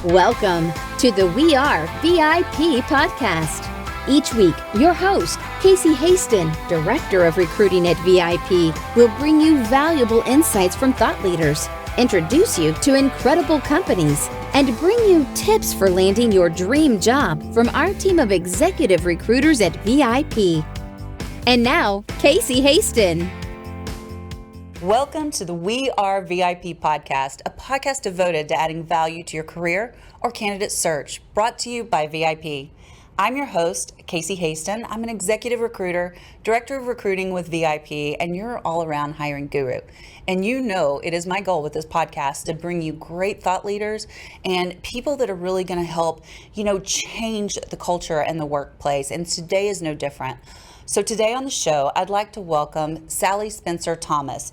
Welcome to the We Are VIP podcast. Each week, your host, Casey Hasten, Director of Recruiting at VIP, will bring you valuable insights from thought leaders, introduce you to incredible companies, and bring you tips for landing your dream job from our team of executive recruiters at VIP. And now, Casey Hasten. Welcome to the We Are VIP podcast, a podcast devoted to adding value to your career or candidate search, brought to you by VIP. I'm your host, Casey Hasten. I'm an executive recruiter, director of recruiting with VIP, and your all-around hiring guru. And you know it is my goal with this podcast to bring you great thought leaders and people that are really going to help, change the culture and the workplace. And today is no different. So today on the show, I'd like to welcome Sally Spencer Thomas,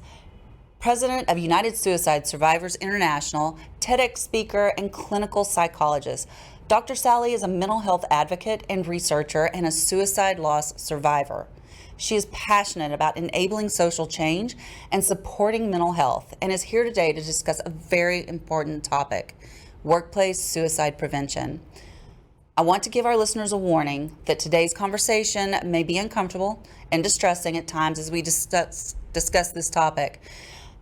President of United Suicide Survivors International, TEDx speaker, and clinical psychologist. Dr. Sally is a mental health advocate and researcher and a suicide loss survivor. She is passionate about enabling social change and supporting mental health, and is here today to discuss a very important topic: workplace suicide prevention. I want to give our listeners a warning that today's conversation may be uncomfortable and distressing at times as we discuss this topic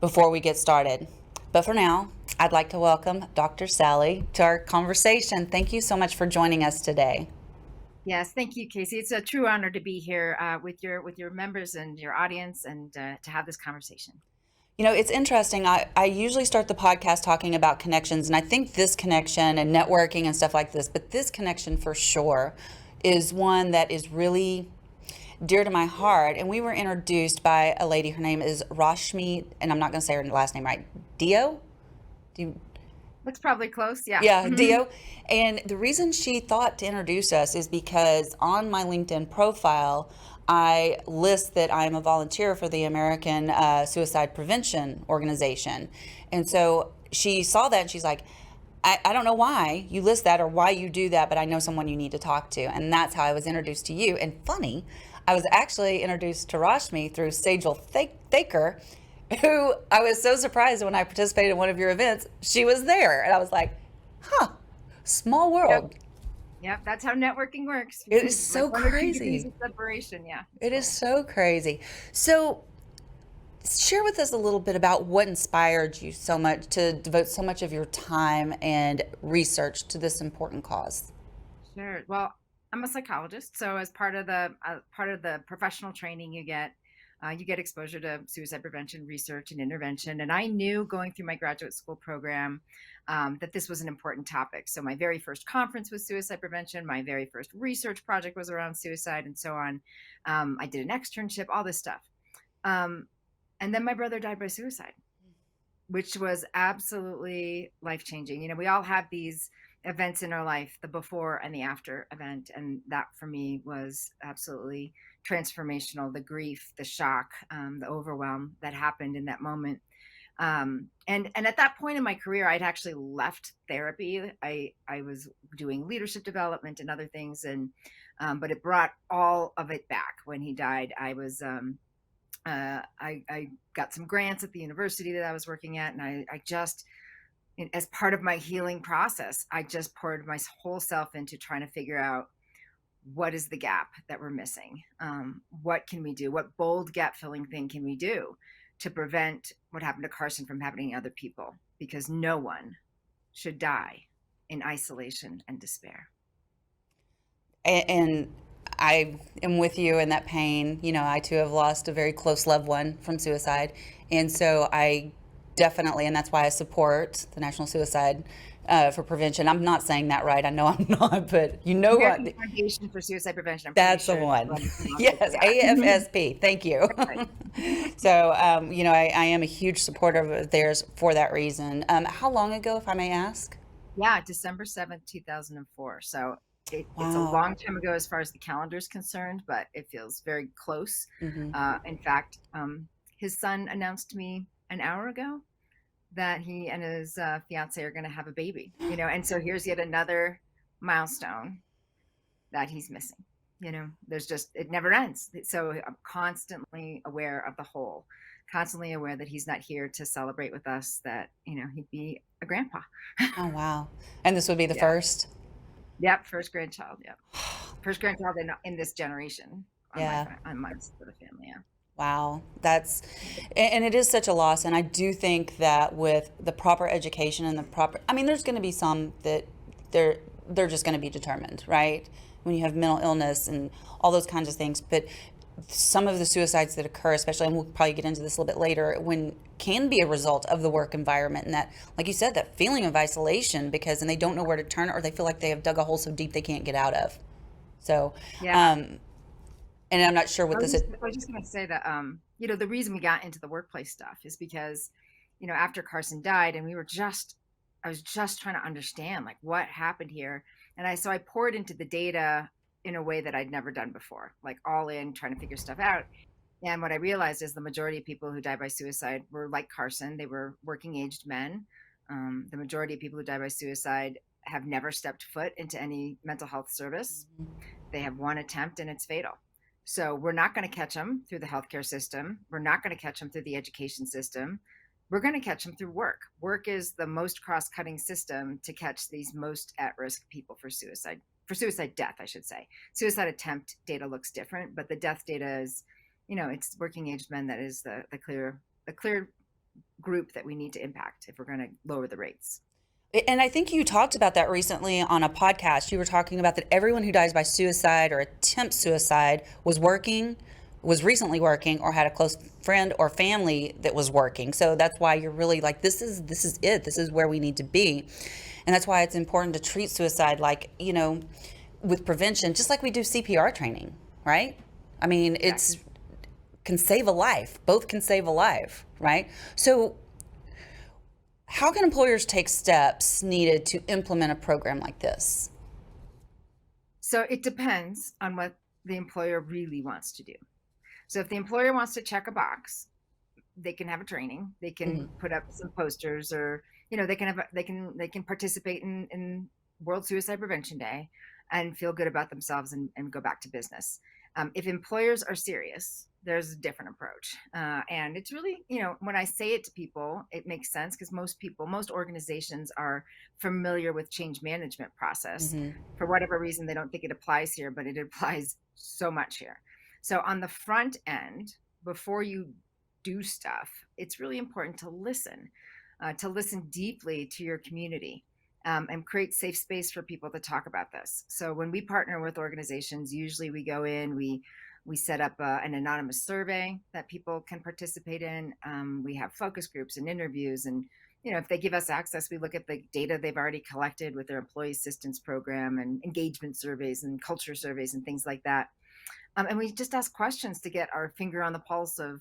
before we get started. But for now, I'd like to welcome Dr. Sally to our conversation. Thank you so much for joining us today. Yes, thank you, Casey. It's a true honor to be here with your members and your audience, and to have this conversation. It's interesting. I usually start the podcast talking about connections, and I think this connection and networking and stuff like this, but this connection for sure is one that is really dear to my heart. And we were introduced by a lady. Her name is Rashmi, and I'm not going to say her last name right. Dio? Looks probably close, yeah. Yeah, Dio. And the reason she thought to introduce us is because on my LinkedIn profile, I list that I'm a volunteer for the American Suicide Prevention Organization. And so she saw that and she's like, I don't know why you list that or why you do that, but I know someone you need to talk to. And that's how I was introduced to you. And funny, I was actually introduced to Rashmi through Sajal Thaker, who I was so surprised when I participated in one of your events. She was there. And I was like, small world. Yep, that's how networking works. It is so crazy. Separation, yeah. It is so crazy. So share with us a little bit about what inspired you so much to devote so much of your time and research to this important cause. Sure. Well, I'm a psychologist, so as part of the professional training you get exposure to suicide prevention research and intervention. And I knew going through my graduate school program that this was an important topic. So my very first conference was suicide prevention. My very first research project was around suicide, and so on. I did an externship, all this stuff. And then my brother died by suicide, which was absolutely life-changing. We all have these events in our life, the before and the after event. And that for me was absolutely transformational. The grief, the shock, the overwhelm that happened in that moment. And at that point in my career, I'd actually left therapy. I was doing leadership development and other things. But it brought all of it back when he died. I was, I got some grants at the university that I was working at. And I just, as part of my healing process, I just poured my whole self into trying to figure out what is the gap that we're missing. What can we do? What bold gap filling thing can we do to prevent what happened to Carson from happening to other people? Because no one should die in isolation and despair. And I am with you in that pain. I too have lost a very close loved one from suicide. And so I definitely, and that's why I support the National Suicide for Prevention. I'm not saying that right. I know I'm not, but you know what? The Foundation for Suicide Prevention. That's the one. Yes, AFSP. Thank you. So, I am a huge supporter of theirs for that reason. How long ago, if I may ask? Yeah, December 7th, 2004. So it's a long time ago as far as the calendar is concerned, but it feels very close. Mm-hmm. In fact, his son announced to me an hour ago that he and his fiance are going to have a baby, and so here's yet another milestone that he's missing. There's just, it never ends. So I'm constantly aware of the whole constantly aware that he's not here to celebrate with us, that, he'd be a grandpa. Oh, wow. And this would be the Yeah. first? Yep. First grandchild. Yep. First grandchild in this generation Yeah. on my side of the family. Yeah. Wow. And it is such a loss. And I do think that with the proper education and there's going to be some that they're just going to be determined, right? When you have mental illness and all those kinds of things. But some of the suicides that occur, especially, and we'll probably get into this a little bit later, can be a result of the work environment, and that, like you said, that feeling of isolation and they don't know where to turn, or they feel like they have dug a hole so deep they can't get out of. So, yeah. And I'm not sure what I was this just going to say that, the reason we got into the workplace stuff is because, after Carson died, and I was just trying to understand like what happened here. And I poured into the data in a way that I'd never done before, like all in trying to figure stuff out. And what I realized is the majority of people who died by suicide were like Carson. They were working aged men. The majority of people who die by suicide have never stepped foot into any mental health service. They have one attempt and it's fatal. So we're not going to catch them through the healthcare system. We're not going to catch them through the education system. We're going to catch them through work. Work is the most cross-cutting system to catch these most at-risk people for suicide death, I should say. Suicide attempt data looks different, but the death data is, it's working aged men that is the clear group that we need to impact if we're going to lower the rates. And I think you talked about that recently on a podcast. You were talking about that everyone who dies by suicide or attempts suicide was recently working, or had a close friend or family that was working. So that's why you're really like, this is it. This is where we need to be. And that's why it's important to treat suicide like, with prevention, just like we do CPR training, right? I mean, can save a life. Both can save a life, right? So how can employers take steps needed to implement a program like this? So it depends on what the employer really wants to do. So if the employer wants to check a box, they can have a training. They can put up some posters, or they can participate in World Suicide Prevention Day and feel good about themselves and go back to business. If employers are serious, there's a different approach. And it's really, when I say it to people, it makes sense because most organizations are familiar with change management process. For whatever reason, they don't think it applies here, but it applies so much here. So on the front end, before you do stuff, it's really important to listen deeply to your community. And create safe space for people to talk about this. So when we partner with organizations, usually we go in, we set up an anonymous survey that people can participate in. We have focus groups and interviews, and if they give us access, we look at the data they've already collected with their employee assistance program and engagement surveys and culture surveys and things like that. And we just ask questions to get our finger on the pulse of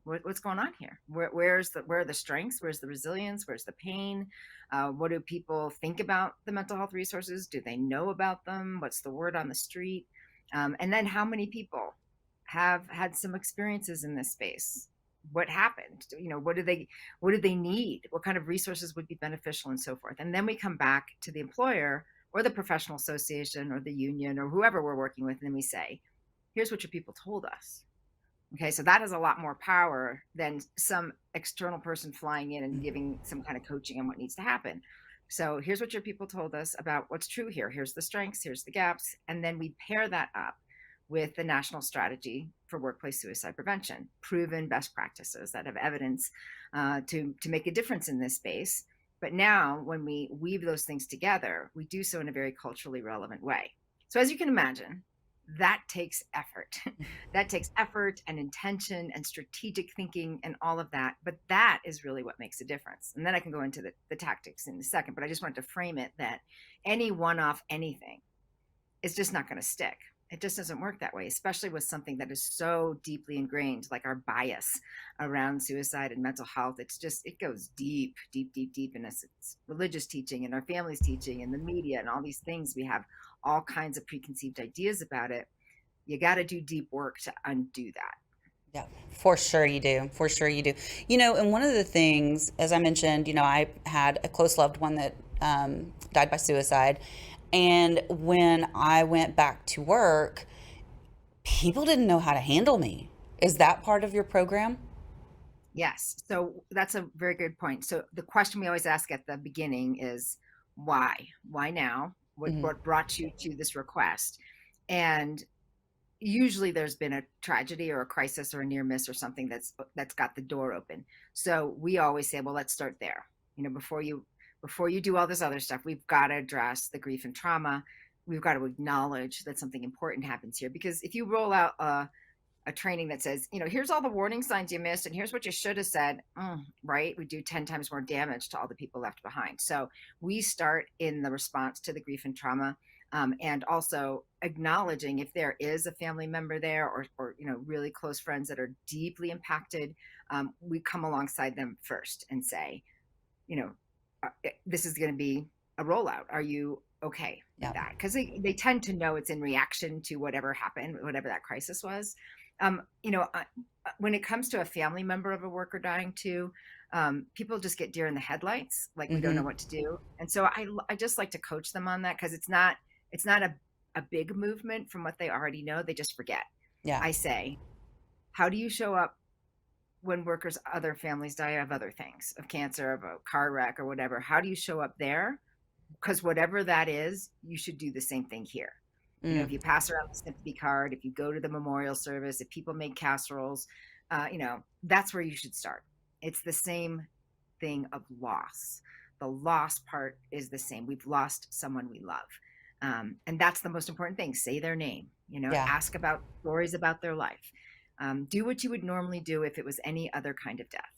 what's going on here. Where are the strengths? Where's the resilience? Where's the pain? What do people think about the mental health resources? Do they know about them? What's the word on the street? And then how many people have had some experiences in this space? What happened? What do they need? What kind of resources would be beneficial, and so forth? And then we come back to the employer or the professional association or the union or whoever we're working with, and then we say, here's what your people told us. Okay, so that has a lot more power than some external person flying in and giving some kind of coaching on what needs to happen. So here's what your people told us about what's true here. Here's the strengths, here's the gaps. And then we pair that up with the national strategy for workplace suicide prevention, proven best practices that have evidence to make a difference in this space. But now when we weave those things together, we do so in a very culturally relevant way. So as you can imagine, that takes effort. That takes effort and intention and strategic thinking and all of that. But that is really what makes a difference. And then I can go into the tactics in a second, but I just wanted to frame it that any one-off anything is just not going to stick. It just doesn't work that way, especially with something that is so deeply ingrained, like our bias around suicide and mental health. It goes deep, deep, deep, deep in us. It's religious teaching and our family's teaching and the media and all these things. We have all kinds of preconceived ideas about it. You got to do deep work to undo that. Yeah, for sure you do. For sure you do. And one of the things, as I mentioned, I had a close loved one that died by suicide. And when I went back to work, people didn't know how to handle me. Is that part of your program? Yes. So that's a very good point. So the question we always ask at the beginning is why? Why now? Hmm. What brought you to this request? And usually there's been a tragedy or a crisis or a near miss or something that's got the door open. So we always say, well, let's start there. Before you do all this other stuff, we've got to address the grief and trauma. We've got to acknowledge that something important happens here, because if you roll out a training that says, here's all the warning signs you missed and here's what you should have said, right? We do 10 times more damage to all the people left behind. So we start in the response to the grief and trauma, and also acknowledging if there is a family member there, or really close friends that are deeply impacted. We come alongside them first and say, this is going to be a rollout. Are you okay with Yeah. that? Because they tend to know it's in reaction to whatever happened, whatever that crisis was. um, you know, uh, when it comes to a family member of a worker dying too, people just get deer in the headlights, like we don't know Hmm. what to do. And so I just like to coach them on that, because it's not a big movement from what they already know. They just forget. Yeah. I say, how do you show up when workers, other families die of other things, of cancer, of a car wreck or whatever? How do you show up there? Because whatever that is, you should do the same thing here. Mm. If you pass around the sympathy card, if you go to the memorial service, if people make casseroles, that's where you should start. It's the same thing of loss. The loss part is the same. We've lost someone we love. And that's the most important thing. Say their name, Yeah. ask about stories about their life. Do what you would normally do if it was any other kind of death.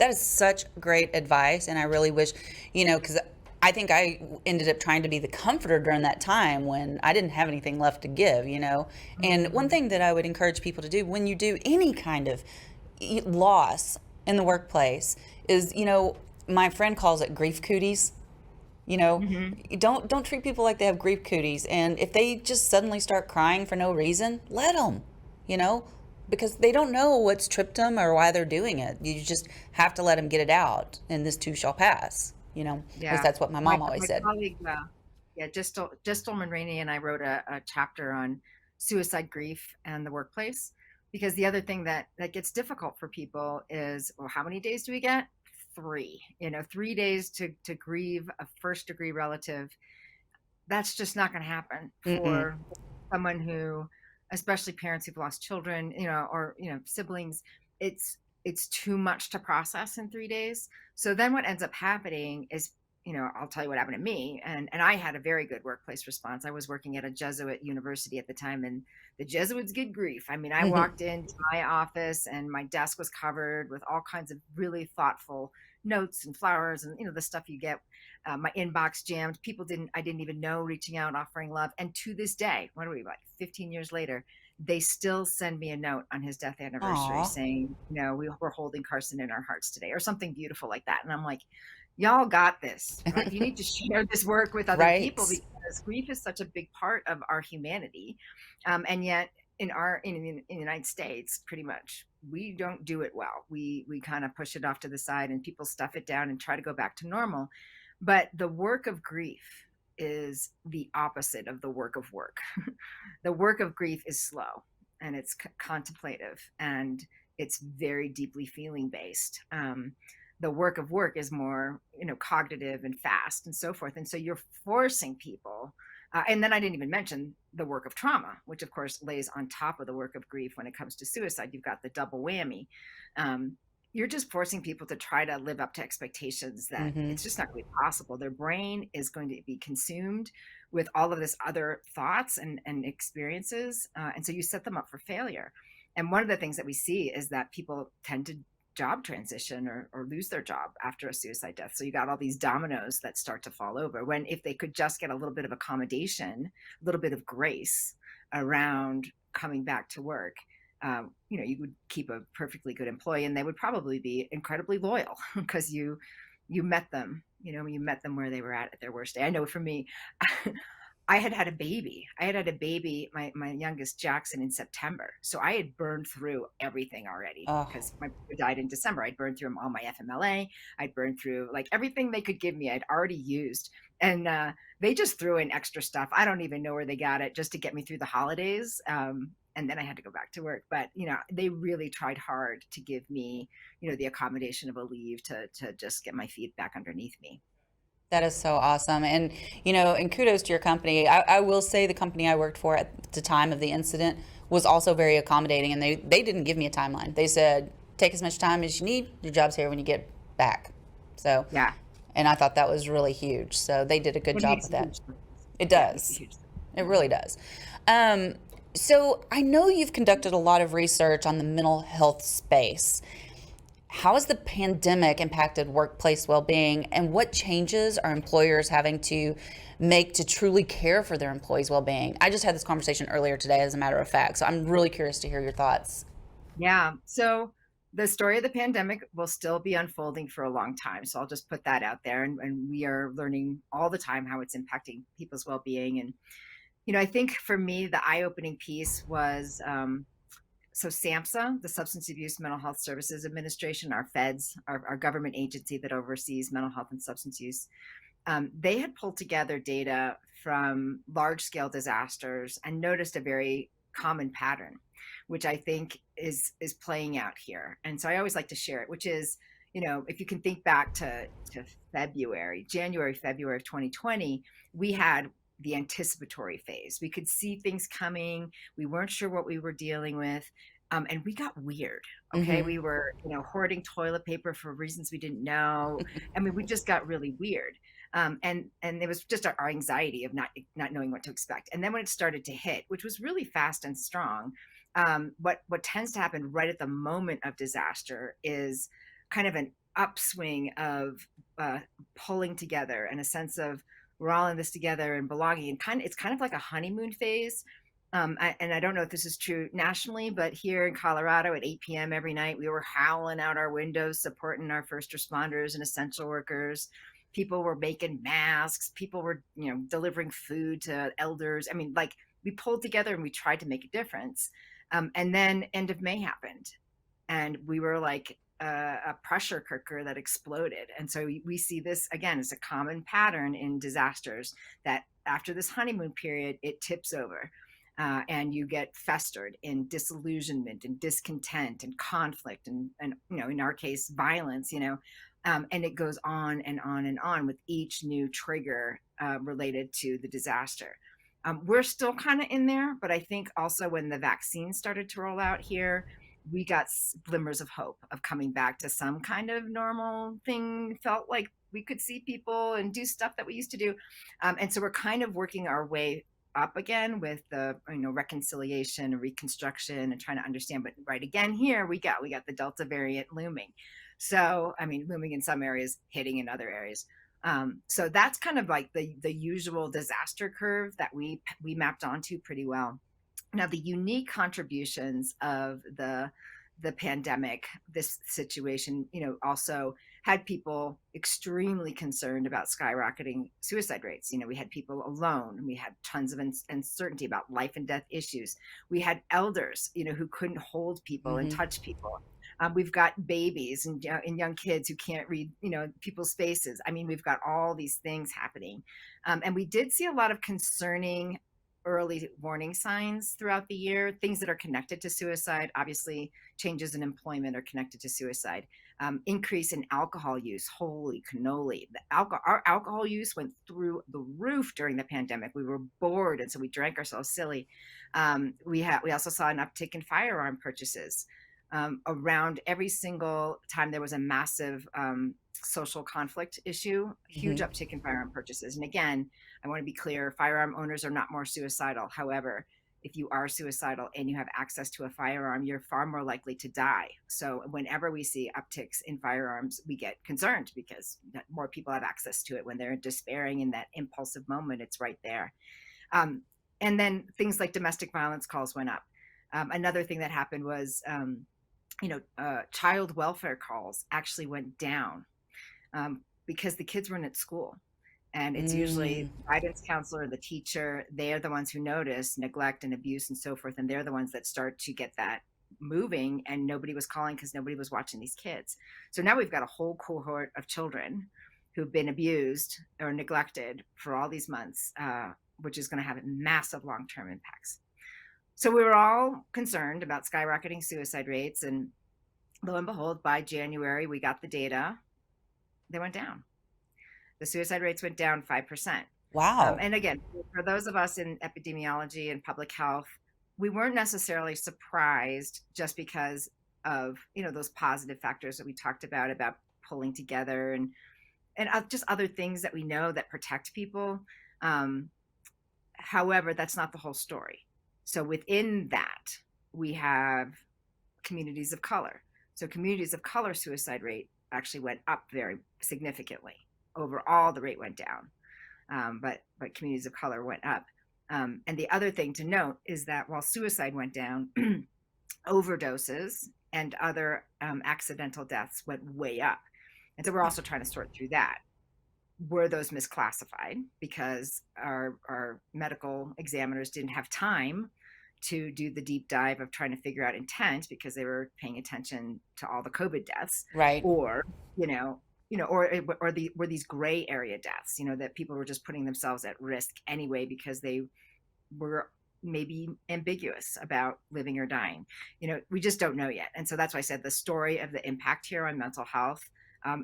That is such great advice. And I really wish, because I think I ended up trying to be the comforter during that time when I didn't have anything left to give. And one Mhm. thing that I would encourage people to do when you do any kind of loss in the workplace is, my friend calls it grief cooties. You know, Mhm. don't treat people like they have grief cooties. And if they just suddenly start crying for no reason, let them, you know, because they don't know what's tripped them or why they're doing it. You just have to let them get it out, and this too shall pass. At least Yeah. that's what my My mom always my said. colleague, yeah, Distal Mulroney and I wrote a chapter on suicide grief and the workplace, because the other thing that gets difficult for people is, well, how many days do we get? 3. 3 days to grieve a first degree relative. That's just not going to happen Mm-mm. for someone who, especially parents who've lost children, or siblings. It's too much to process in 3 days. So then what ends up happening is, I'll tell you what happened to me. And I had a very good workplace response. I was working at a Jesuit university at the time, and the Jesuits get grief. I mean, I walked into my office and my desk was covered with all kinds of really thoughtful notes and flowers and the stuff you get. My inbox jammed. I didn't even know, reaching out, offering love. And to this day, what are we, like 15 years later, they still send me a note on his death anniversary Aw. saying, we're holding Carson in our hearts today, or something beautiful like that. And I'm like, y'all got this, right? You need to share this work with other Right. people, because grief is such a big part of our humanity. And yet in the United States, pretty much, we don't do it well. We kind of push it off to the side, and people stuff it down and try to go back to normal. But the work of grief is the opposite of the work of work. The work of grief is slow, and it's contemplative, and it's very deeply feeling based. The work of work is more, cognitive and fast and so forth. And so you're forcing people. And then I didn't even mention the work of trauma, which of course lays on top of the work of grief. When it comes to suicide, you've got the double whammy. Um, you're just forcing people to try to live up to expectations that Mm-hmm. it's just not going to be possible. Their brain is going to be consumed with all of this other thoughts and experiences. And so you set them up for failure. And one of the things that we see is that people tend to job transition, or lose their job after a suicide death. So you got all these dominoes that start to fall over, when if they could just get a little bit of accommodation, a little bit of grace around coming back to work, you would keep a perfectly good employee, and they would probably be incredibly loyal because you met them, you met them where they were at their worst day. I know for me, I had a baby. My youngest Jackson, in September. So I had burned through everything already, Oh. because my brother died in December. I'd burned through all my FMLA. I'd burned through like everything they could give me. I'd already used. And they just threw in extra stuff. I don't even know where they got it, just to get me through the holidays. and then I had to go back to work. But, they really tried hard to give me, the accommodation of a leave to just get my feet back underneath me. That is so awesome. And kudos to your company. I will say the company I worked for at the time of the incident was also very accommodating, and they didn't give me a timeline. They said, take as much time as you need. Your job's here when you get back. So, Yeah. and I thought that was really huge. So they did a good It job makes with a that. huge difference. It Yeah, it makes a does. huge difference. It really does. So I know you've conducted a lot of research on the mental health space. How has the pandemic impacted workplace well-being, and what changes are employers having to make to truly care for their employees' well-being? I just had this conversation earlier today, as a matter of fact, so I'm really curious to hear your thoughts. Yeah. So the story of the pandemic will still be unfolding for a long time. So I'll just put that out there. And we are learning all the time how it's impacting people's well-being. And, I think for me, the eye-opening piece was so SAMHSA, the Substance Abuse Mental Health Services Administration, our feds, our government agency that oversees mental health and substance use, they had pulled together data from large-scale disasters and noticed a very common pattern, which I think is playing out here. And so I always like to share it, which is, if you can think back to January, February of 2020, we had the anticipatory phase. We could see things coming. We weren't sure what we were dealing with. And we got weird. Okay. Mm-hmm. We were, hoarding toilet paper for reasons we didn't know. I mean, we just got really weird. And it was just our anxiety of not knowing what to expect. And then when it started to hit, which was really fast and strong, what tends to happen right at the moment of disaster is kind of an upswing of pulling together and a sense of we're all in this together and belonging, and it's kind of like a honeymoon phase. And I don't know if this is true nationally, but here in Colorado at 8 p.m. every night, we were howling out our windows, supporting our first responders and essential workers. People were making masks. People were, delivering food to elders. I mean, like, we pulled together and we tried to make a difference. And then end of May happened, and we were like a pressure cooker that exploded. And so we see this again as a common pattern in disasters, that after this honeymoon period, it tips over. And you get festered in disillusionment and discontent and conflict and in our case, violence, and it goes on and on and on with each new trigger related to the disaster. We're still kind of in there, but I think also when the vaccine started to roll out here, we got glimmers of hope of coming back to some kind of normal thing. Felt like we could see people and do stuff that we used to do. And so we're kind of working our way up again with the reconciliation and reconstruction and trying to understand. But right again here we got the Delta variant looming. So I mean, looming in some areas, hitting in other areas. So that's kind of like the usual disaster curve that we mapped onto pretty well. Now, the unique contributions of the pandemic, this situation, also had people extremely concerned about skyrocketing suicide rates. We had people alone. We had tons of uncertainty about life and death issues. We had elders, who couldn't hold people and touch people. We've got babies and young kids who can't read, people's faces. I mean, we've got all these things happening. And we did see a lot of concerning early warning signs throughout the year, things that are connected to suicide. Obviously, changes in employment are connected to suicide. Increase in alcohol use. Holy cannoli. Our alcohol use went through the roof during the pandemic. We were bored, and so we drank ourselves silly. We also saw an uptick in firearm purchases. Around every single time there was a massive social conflict issue, huge uptick in firearm purchases. And again, I want to be clear, firearm owners are not more suicidal. However, if you are suicidal and you have access to a firearm, you're far more likely to die. So whenever we see upticks in firearms, we get concerned because more people have access to it when they're despairing in that impulsive moment. It's right there. And then things like domestic violence calls went up. Another thing that happened was child welfare calls actually went down because the kids weren't at school. And it's usually the guidance counselor, the teacher, they're the ones who notice neglect and abuse and so forth. And they're the ones that start to get that moving, and nobody was calling because nobody was watching these kids. So now we've got a whole cohort of children who've been abused or neglected for all these months, which is going to have massive long-term impacts. So we were all concerned about skyrocketing suicide rates. And lo and behold, by January, we got the data. They went down. The suicide rates went down 5%. Wow. And again, for those of us in epidemiology and public health, we weren't necessarily surprised just because of, those positive factors that we talked about pulling together and just other things that we know that protect people. However, that's not the whole story. So within that, we have communities of color. So communities of color suicide rate actually went up very significantly. Overall, the rate went down, but communities of color went up. And the other thing to note is that while suicide went down, overdoses and other accidental deaths went way up. And so we're also trying to sort through that. Were those misclassified because our medical examiners didn't have time to do the deep dive of trying to figure out intent because they were paying attention to all the COVID deaths, Right. or were these gray area deaths, that people were just putting themselves at risk anyway because they were maybe ambiguous about living or dying. We just don't know yet. And so that's why I said the story of the impact here on mental health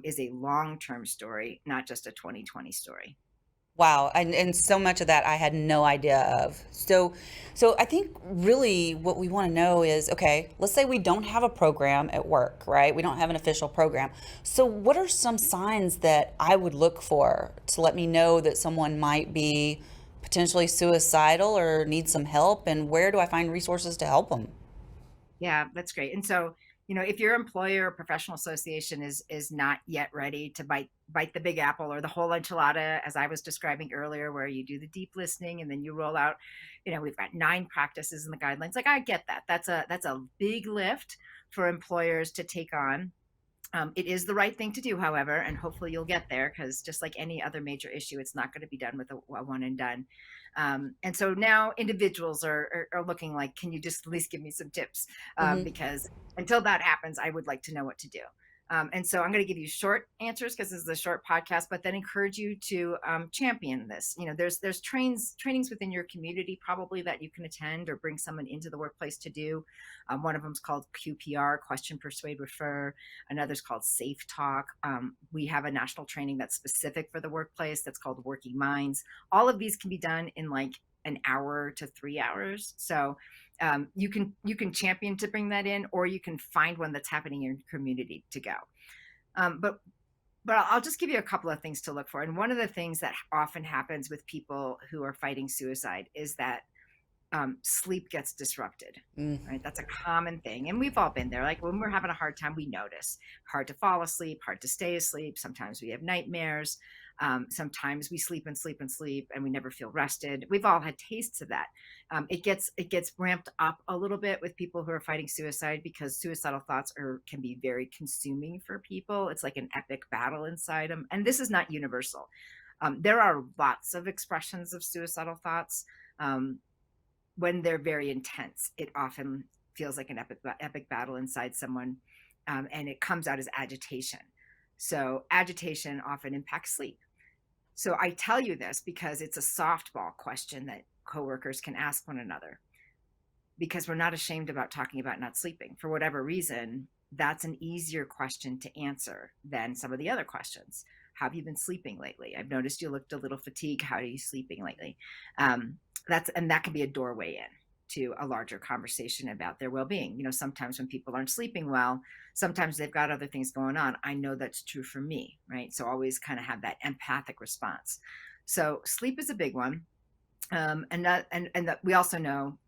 is a long-term story, not just a 2020 story. Wow. And so much of that I had no idea of. So I think really what we want to know is, okay, let's say we don't have a program at work, right? We don't have an official program. So what are some signs that I would look for to let me know that someone might be potentially suicidal or need some help? And where do I find resources to help them? Yeah, that's great. And so, if your employer or professional association is not yet ready to bite the big apple or the whole enchilada, as I was describing earlier, where you do the deep listening and then you roll out, we've got 9 practices in the guidelines. Like, I get that. That's a big lift for employers to take on. It is the right thing to do, however, and hopefully you'll get there, because just like any other major issue, it's not going to be done with a one and done. And so now individuals are looking like, can you just at least give me some tips? Hmm. Because until that happens, I would like to know what to do. And so I'm going to give you short answers because this is a short podcast, but then encourage you to champion this. There's trainings within your community probably that you can attend or bring someone into the workplace to do. One of them is called QPR, Question, Persuade, Refer. Another's called Safe Talk. We have a national training that's specific for the workplace that's called Working Minds. All of these can be done in like an hour to 3 hours. So you can champion to bring that in, or you can find one that's happening in your community to go. But I'll just give you a couple of things to look for. And one of the things that often happens with people who are fighting suicide is that sleep gets disrupted, right? That's a common thing. And we've all been there. Like when we're having a hard time, we notice hard to fall asleep, hard to stay asleep. Sometimes we have nightmares. Sometimes we sleep and sleep and sleep and we never feel rested. We've all had tastes of that. It gets ramped up a little bit with people who are fighting suicide because suicidal thoughts can be very consuming for people. It's like an epic battle inside them. And this is not universal. There are lots of expressions of suicidal thoughts. When they're very intense, it often feels like an epic battle inside someone, and it comes out as agitation. So agitation often impacts sleep. So I tell you this because it's a softball question that coworkers can ask one another, because we're not ashamed about talking about not sleeping. For whatever reason, that's an easier question to answer than some of the other questions. Have you been sleeping lately? I've noticed you looked a little fatigued. How are you sleeping lately? That can be a doorway in to a larger conversation about their well-being. Sometimes when people aren't sleeping well, sometimes they've got other things going on. I know that's true for me, right? So always kind of have that empathic response. So sleep is a big one. And that we also know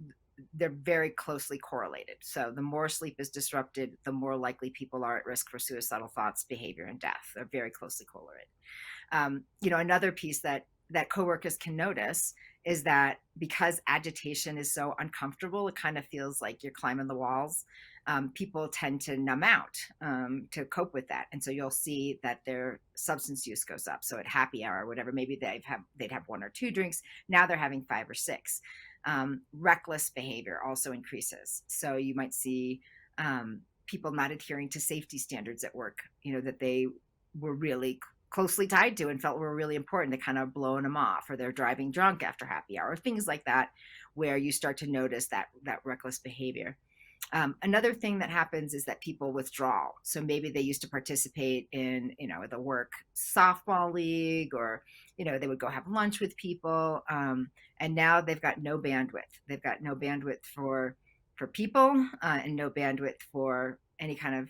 they're very closely correlated. So the more sleep is disrupted, the more likely people are at risk for suicidal thoughts, behavior, and death. They're very closely correlated. Another piece that coworkers can notice is that because agitation is so uncomfortable, it kind of feels like you're climbing the walls. People tend to numb out to cope with that. And so you'll see that their substance use goes up. So at happy hour or whatever, maybe they'd have 1 or 2 drinks. Now they're having 5 or 6. Reckless behavior also increases. So you might see people not adhering to safety standards at work, that they were really closely tied to and felt were really important, they kind of blowing them off, or they're driving drunk after happy hour, or things like that, where you start to notice that reckless behavior. Another thing that happens is that people withdraw. So maybe they used to participate in, the work softball league, or, they would go have lunch with people. And now they've got no bandwidth. They've got no bandwidth for people, and no bandwidth for any kind of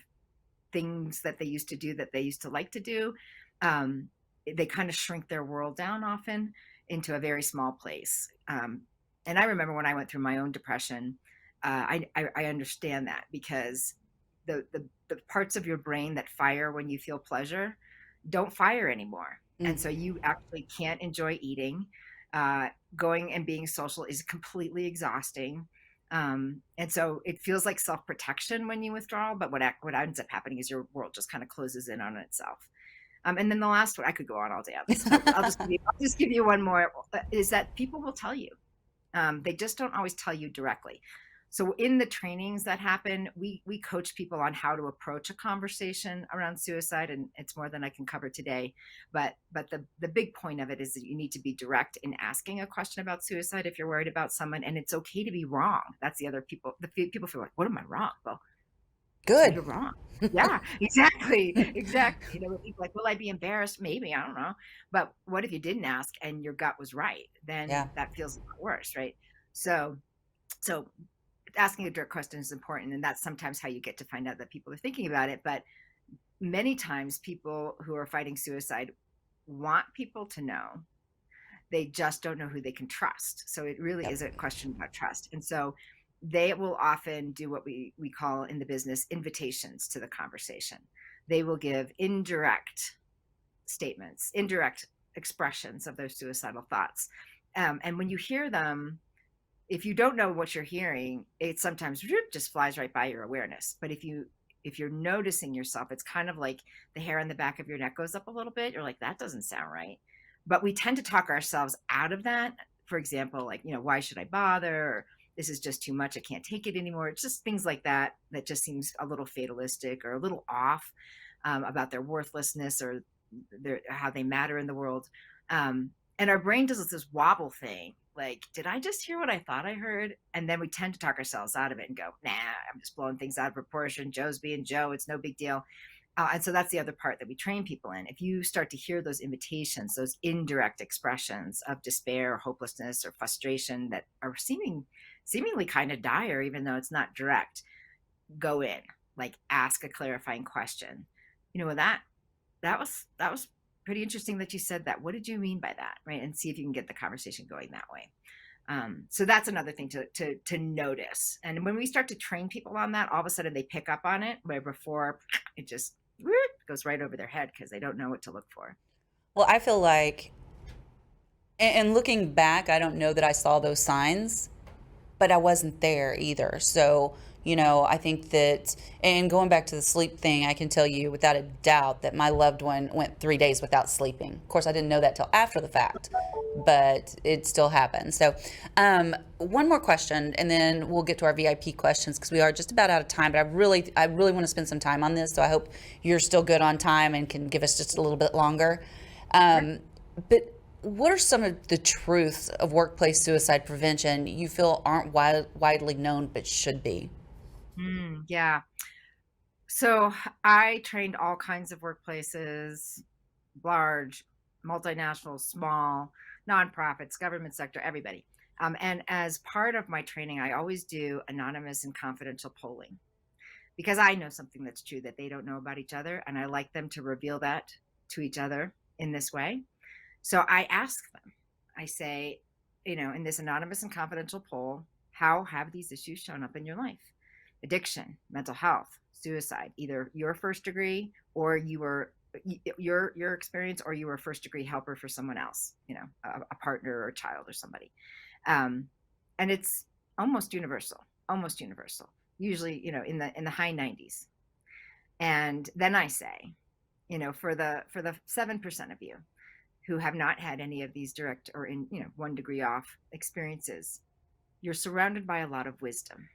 things that they used to do, that they used to like to do. They kind of shrink their world down often into a very small place. And I remember when I went through my own depression, I understand that, because the parts of your brain that fire when you feel pleasure don't fire anymore. And so you actually can't enjoy eating. Going and being social is completely exhausting. And so it feels like self-protection when you withdraw, but what ends up happening is your world just kind of closes in on itself. And then the last one, I could go on all day on this, but I'll just give you one more, is that people will tell you. They just don't always tell you directly. So in the trainings that happen, we coach people on how to approach a conversation around suicide, and it's more than I can cover today. But the big point of it is that you need to be direct in asking a question about suicide if you're worried about someone, and it's okay to be wrong. That's the people feel like, what am I wrong? Well, Good. you're wrong. Yeah, exactly. Exactly. People like, will I be embarrassed? Maybe, I don't know. But what if you didn't ask and your gut was right? Then that feels worse, right? So asking a direct question is important, and that's sometimes how you get to find out that people are thinking about it. But many times people who are fighting suicide want people to know. They just don't know who they can trust. So it really is a question about trust. And so they will often do what we call in the business invitations to the conversation. They will give indirect statements, indirect expressions of their suicidal thoughts. And when you hear them, if you don't know what you're hearing, it sometimes just flies right by your awareness. But if you're noticing yourself, it's kind of like the hair on the back of your neck goes up a little bit. You're like, that doesn't sound right. But we tend to talk ourselves out of that. For example, like, why should I bother? Or this is just too much. I can't take it anymore. It's just things like that just seems a little fatalistic or a little off, about their worthlessness or how they matter in the world. And our brain does this wobble thing. Like, did I just hear what I thought I heard? And then we tend to talk ourselves out of it and go, nah, I'm just blowing things out of proportion. Joe's being Joe. It's no big deal. And so that's the other part that we train people in. If you start to hear those invitations, those indirect expressions of despair or hopelessness or frustration that are seemingly kind of dire, even though it's not direct, go in, like, ask a clarifying question. That was pretty interesting that you said that. What did you mean by that? Right. And see if you can get the conversation going that way. So that's another thing to notice. And when we start to train people on that, all of a sudden they pick up on it, where before it just goes right over their head because they don't know what to look for. Well, I feel like, and looking back, I don't know that I saw those signs, but I wasn't there either. So, I think that, and going back to the sleep thing, I can tell you without a doubt that my loved one went 3 days without sleeping. Of course, I didn't know that till after the fact, but it still happened. So, one more question, and then we'll get to our VIP questions, because we are just about out of time, but I really want to spend some time on this. So I hope you're still good on time and can give us just a little bit longer. But what are some of the truths of workplace suicide prevention you feel aren't widely known but should be? Yeah. So I trained all kinds of workplaces, large, multinational, small, nonprofits, government sector, everybody. And as part of my training, I always do anonymous and confidential polling, because I know something that's true that they don't know about each other. And I like them to reveal that to each other in this way. So I ask them, I say, in this anonymous and confidential poll, how have these issues shown up in your life? Addiction, mental health, suicide, either your first degree or you were your experience, or you were a first degree helper for someone else, a partner or a child or somebody. And it's almost universal, usually, in the high 90s. And then I say, for the 7% of you who have not had any of these direct or in 1 degree off experiences, you're surrounded by a lot of wisdom.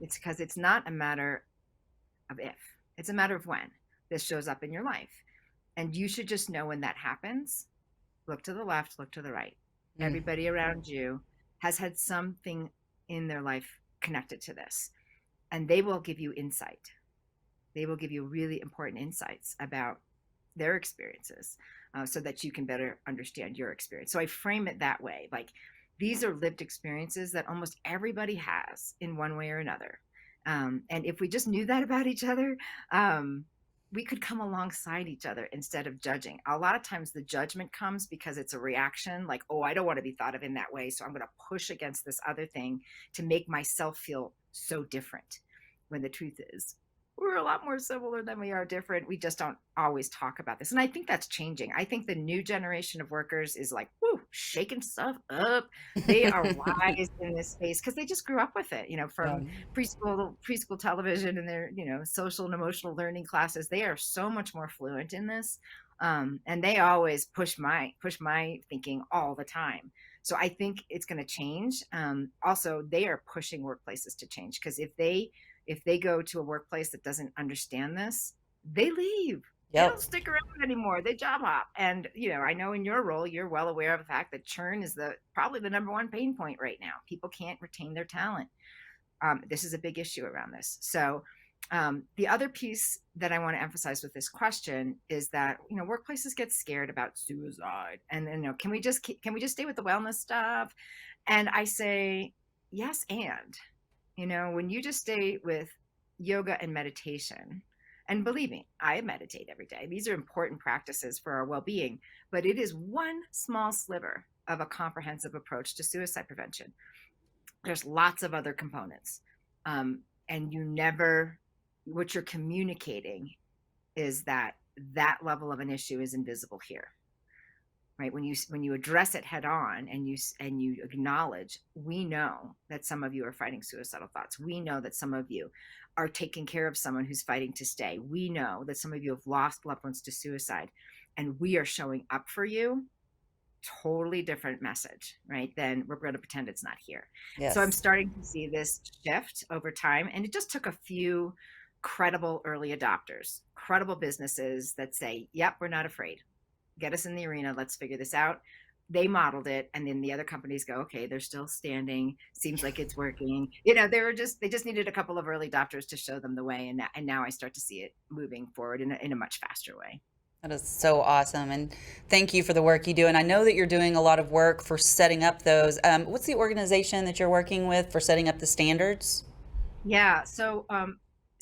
It's because it's not a matter of if, it's a matter of when this shows up in your life. And you should just know when that happens, look to the left, look to the right. Mm. Everybody around you has had something in their life connected to this, and they will give you insight. They will give you really important insights about their experiences, so that you can better understand your experience. So I frame it that way. Like, these are lived experiences that almost everybody has in one way or another. And if we just knew that about each other, we could come alongside each other instead of judging. A lot of times the judgment comes because it's a reaction, like, oh, I don't want to be thought of in that way, so I'm going to push against this other thing to make myself feel so different. When the truth is, we're a lot more similar than we are different. We just don't always talk about this. And I think that's changing. I think the new generation of workers is like, whoo, shaking stuff up. They are wise in this space because they just grew up with it, from preschool television and their, social and emotional learning classes. They are so much more fluent in this. And they always push my thinking all the time. So I think it's going to change. Also, they are pushing workplaces to change, because if they go to a workplace that doesn't understand this, they leave. They don't stick around anymore. They job hop. And, I know in your role, you're well aware of the fact that churn is probably the number one pain point right now. People can't retain their talent. This is a big issue around this. So the other piece that I want to emphasize with this question is that, workplaces get scared about suicide. And then, can we just stay with the wellness stuff? And I say, yes, and. When you just stay with yoga and meditation, and believe me, I meditate every day. These are important practices for our well-being, but it is one small sliver of a comprehensive approach to suicide prevention. There's lots of other components. And what you're communicating is that level of an issue is invisible here. Right? When you address it head on and you acknowledge, we know that some of you are fighting suicidal thoughts. We know that some of you are taking care of someone who's fighting to stay. We know that some of you have lost loved ones to suicide, and we are showing up for you. Totally different message, right? Then we're going to pretend it's not here. Yes. So I'm starting to see this shift over time, and it just took a few credible early adopters, credible businesses that say, yep, we're not afraid. Get us in the arena. Let's figure this out. They modeled it. And then the other companies go, okay, they're still standing. Seems like it's working. They just needed a couple of early adopters to show them the way. And now I start to see it moving forward in a much faster way. That is so awesome. And thank you for the work you do. And I know that you're doing a lot of work for setting up those. What's the organization that you're working with for setting up the standards? Yeah.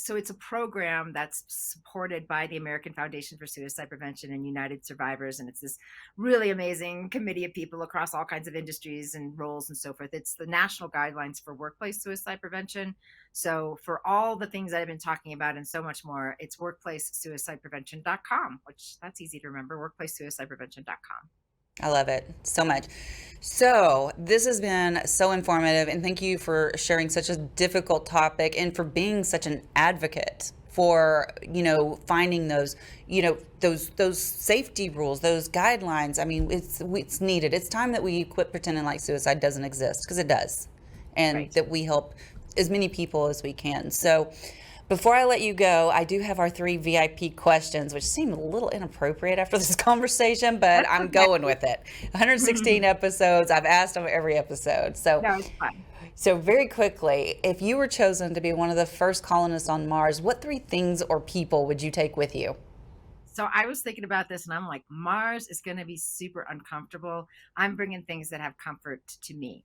So it's a program that's supported by the American Foundation for Suicide Prevention and United Survivors. And it's this really amazing committee of people across all kinds of industries and roles and so forth. It's the National Guidelines for Workplace Suicide Prevention. So for all the things I've been talking about and so much more, it's workplacesuicideprevention.com, which that's easy to remember, workplacesuicideprevention.com. I love it so much. So this has been so informative, and thank you for sharing such a difficult topic and for being such an advocate for, finding those, those safety rules, those guidelines. I mean, it's needed. It's time that we quit pretending like suicide doesn't exist, because it does, and that we help as many people as we can. So before I let you go, I do have our 3 VIP questions, which seem a little inappropriate after this conversation, but I'm going with it. 116 episodes. I've asked them every episode. So, no, it's fine. So very quickly, if you were chosen to be one of the first colonists on Mars, what 3 things or people would you take with you? So I was thinking about this, and I'm like, Mars is going to be super uncomfortable. I'm bringing things that have comfort to me.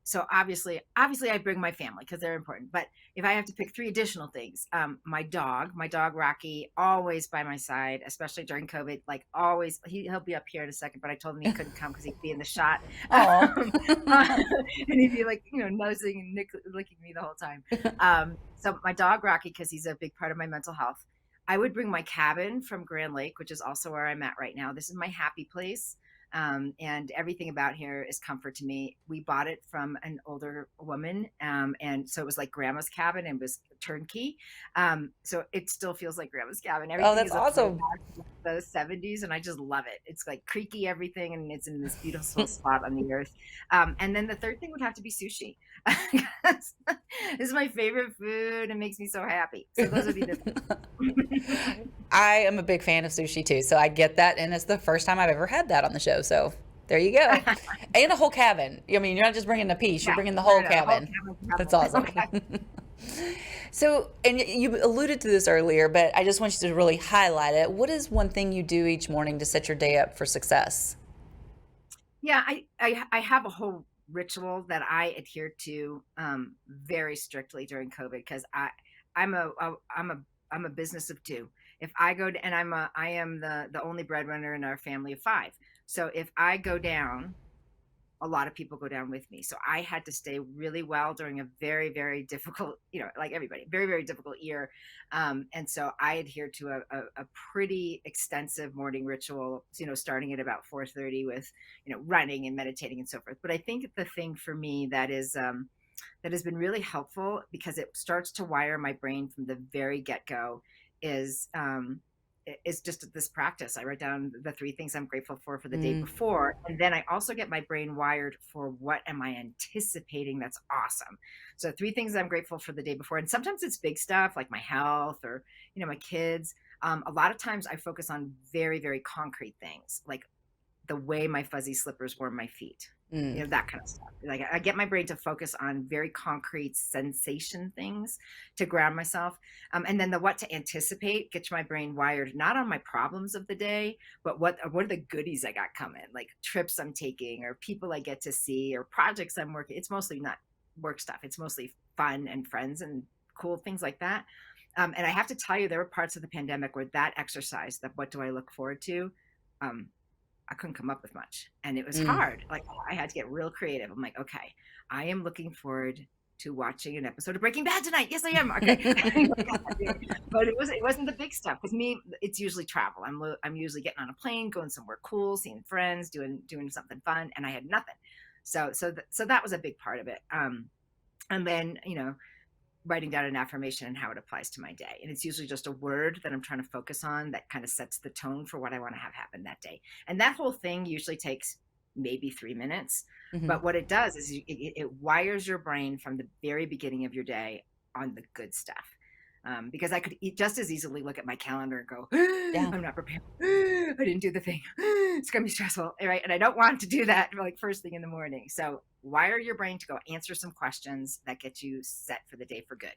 So obviously I bring my family because they're important. But if I have to pick 3 additional things, my dog Rocky, always by my side, especially during COVID, like always. He'll be up here in a second, but I told him he couldn't come because he'd be in the shot. And he'd be like, nosing and licking me the whole time. So my dog Rocky, because he's a big part of my mental health. I would bring my cabin from Grand Lake, which is also where I'm at right now. This is my happy place. And everything about here is comfort to me. We bought it from an older woman. And so it was like grandma's cabin, and it was turnkey. So it still feels like grandma's cabin. Oh, Everything that's is a awesome. throwback to the 70s, and I just love it. It's like creaky everything, and it's in this beautiful spot on the earth. And then the third thing would have to be sushi. This is my favorite food and makes me so happy. So those would be the I am a big fan of sushi too, so I get that, and it's the first time I've ever had that on the show. So there you go, and a whole cabin. I mean, you're not just bringing a piece; you're bringing the whole cabin. That's awesome. So, and you alluded to this earlier, but I just want you to really highlight it. What is one thing you do each morning to set your day up for success? Yeah, I have a whole ritual that I adhere to very strictly during COVID, because I'm a business of two. If I go to, and I am the only breadwinner in our family of five. So if I go down, a lot of people go down with me. So I had to stay really well during a very, very difficult, like everybody, very, very difficult year. And so I adhere to a pretty extensive morning ritual, starting at about 4:30 with, running and meditating and so forth. But I think the thing for me that has been really helpful, because it starts to wire my brain from the very get-go, is just this practice. I write down the 3 things I'm grateful for the day before. And then I also get my brain wired for what am I anticipating that's awesome. So 3 things I'm grateful for the day before. And sometimes it's big stuff like my health or, my kids. A lot of times I focus on very, very concrete things, like the way my fuzzy slippers warm my feet. That kind of stuff. Like I get my brain to focus on very concrete sensation things to ground myself. And then the what to anticipate gets my brain wired not on my problems of the day, but what are the goodies I got coming, like trips I'm taking or people I get to see or projects I'm working. It's mostly not work stuff. It's mostly fun and friends and cool things like that. And I have to tell you, there were parts of the pandemic where that exercise, that what do I look forward to? I couldn't come up with much, and it was hard. Like I had to get real creative. I'm like, okay, I am looking forward to watching an episode of Breaking Bad tonight. Yes, I am. Okay. But it wasn't the big stuff. With me, it's usually travel. I'm usually getting on a plane, going somewhere cool, seeing friends, doing something fun, and I had nothing. So that was a big part of it. And then, writing down an affirmation and how it applies to my day. And it's usually just a word that I'm trying to focus on that kind of sets the tone for what I want to have happen that day. And that whole thing usually takes maybe 3 minutes. But what it does is it wires your brain from the very beginning of your day on the good stuff. Because I could just as easily look at my calendar and go, I'm not prepared. I didn't do the thing. It's going to be stressful. Right. And I don't want to do that like first thing in the morning. So wire your brain to go answer some questions that get you set for the day for good.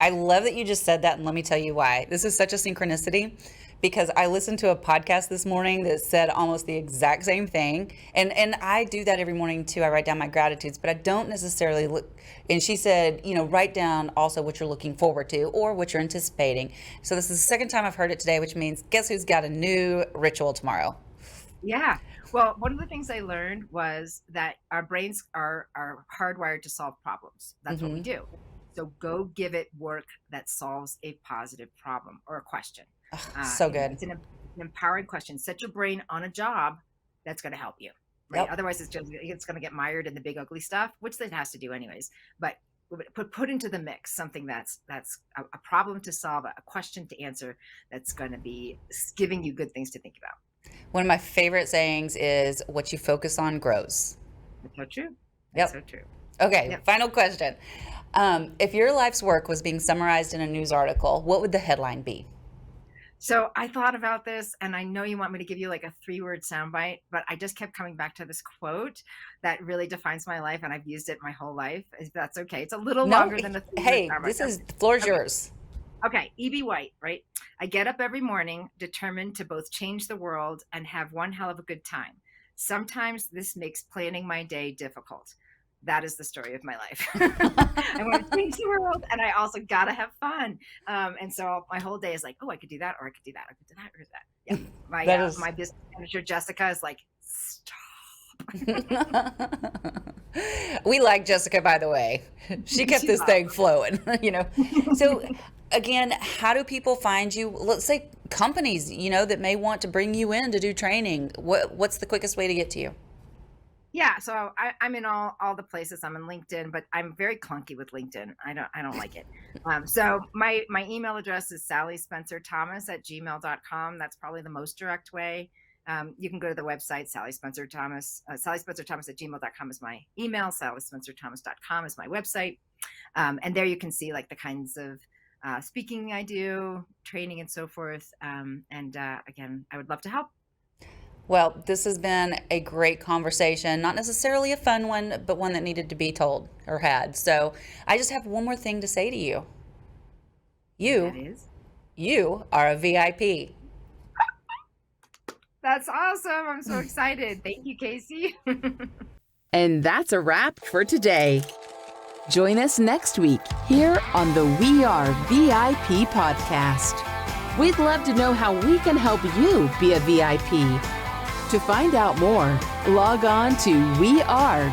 I love that you just said that, and let me tell you why. This is such a synchronicity, because I listened to a podcast this morning that said almost the exact same thing. And I do that every morning too. I write down my gratitudes, but I don't necessarily look. And she said, write down also what you're looking forward to or what you're anticipating. So this is the second time I've heard it today, which means guess who's got a new ritual tomorrow? Yeah. Well, one of the things I learned was that our brains are hardwired to solve problems. That's what we do. So go give it work that solves a positive problem or a question. So good. It's an empowering question. Set your brain on a job that's going to help you. Right? Yep. Otherwise, it's going to get mired in the big ugly stuff, which it has to do anyways. But put into the mix something that's a problem to solve, a question to answer, that's going to be giving you good things to think about. One of my favorite sayings is, what you focus on grows. That's so true. That's so true. Okay, Final question. If your life's work was being summarized in a news article, what would the headline be? So I thought about this, and I know you want me to give you like a 3-word soundbite, but I just kept coming back to this quote that really defines my life, and I've used it my whole life. If that's okay. It's a little longer than the 3-word soundbite. The floor is yours. Okay, E.B. White, right? I get up every morning determined to both change the world and have one hell of a good time. Sometimes this makes planning my day difficult. That is the story of my life. I want to change the world, and I also got to have fun. And so my whole day is like, oh, I could do that, or I could do that, I could do that, or that. Yeah. My business manager, Jessica, is like, stop. We like Jessica, by the way. She kept this thing flowing, So again, how do people find you? Let's say companies, that may want to bring you in to do training. What's the quickest way to get to you? Yeah, so I'm in all the places. I'm in LinkedIn, but I'm very clunky with LinkedIn. I don't like it. So my email address is sallyspencerthomas@gmail.com. That's probably the most direct way. You can go to the website, sallyspencerthomas@gmail.com is my email. sallyspencerthomas.com is my website. And there you can see like the kinds of speaking I do, training, and so forth. Again, I would love to help. Well, this has been a great conversation, not necessarily a fun one, but one that needed to be told or had. So I just have one more thing to say to you. That is? You are a VIP. That's awesome. I'm so excited. Thank you, Casey. And that's a wrap for today. Join us next week here on the We Are VIP podcast. We'd love to know how we can help you be a VIP. To find out more, log on to wearevip.com.